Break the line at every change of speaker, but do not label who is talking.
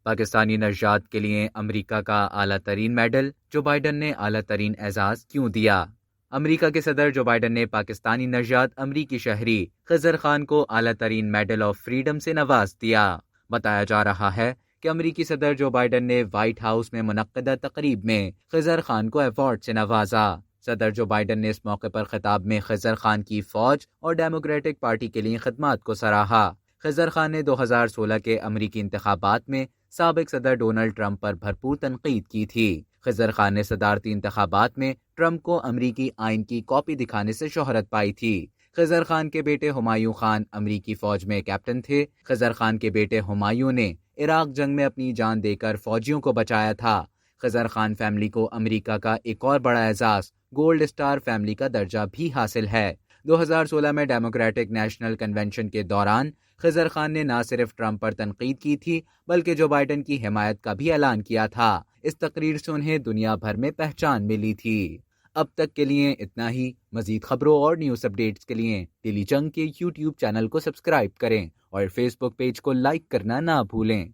پاکستانی نژاد کے لیے امریکہ کا اعلیٰ ترین میڈل، جو بائیڈن نے اعلیٰ ترین اعزاز کیوں دیا؟ امریکہ کے صدر جو بائیڈن نے پاکستانی نژاد امریکی شہری خضر خان کو اعلیٰ ترین میڈل آف فریڈم سے نواز دیا۔ بتایا جا رہا ہے کہ امریکی صدر جو بائیڈن نے وائٹ ہاؤس میں منعقدہ تقریب میں خضر خان کو ایوارڈ سے نوازا۔ صدر جو بائیڈن نے اس موقع پر خطاب میں خضر خان کی فوج اور ڈیموکریٹک پارٹی کے لیے خدمات کو سراہا۔ خضر خان نے 2016 کے امریکی انتخابات میں سابق صدر ڈونلڈ ٹرمپ پر بھرپور تنقید کی تھی۔ خضر خان نے صدارتی انتخابات میں ٹرمپ کو امریکی آئین کی کاپی دکھانے سے شہرت پائی تھی۔ خضر خان کے بیٹے ہمایوں خان امریکی فوج میں کیپٹن تھے۔ خضر خان کے بیٹے ہمایوں نے عراق جنگ میں اپنی جان دے کر فوجیوں کو بچایا تھا۔ خضر خان فیملی کو امریکہ کا ایک اور بڑا اعزاز گولڈ اسٹار فیملی کا درجہ بھی حاصل ہے۔ 2016 میں ڈیموکریٹک نیشنل کنونشن کے دوران خضر خان نے نہ صرف ٹرمپ پر تنقید کی تھی بلکہ جو بائیڈن کی حمایت کا بھی اعلان کیا تھا۔ اس تقریر سے انہیں دنیا بھر میں پہچان ملی تھی۔ اب تک کے لیے اتنا ہی۔ مزید خبروں اور نیوز اپڈیٹس کے لیے ڈیلی جنگ کے یوٹیوب چینل کو سبسکرائب کریں اور فیس بک پیج کو لائک کرنا نہ بھولیں۔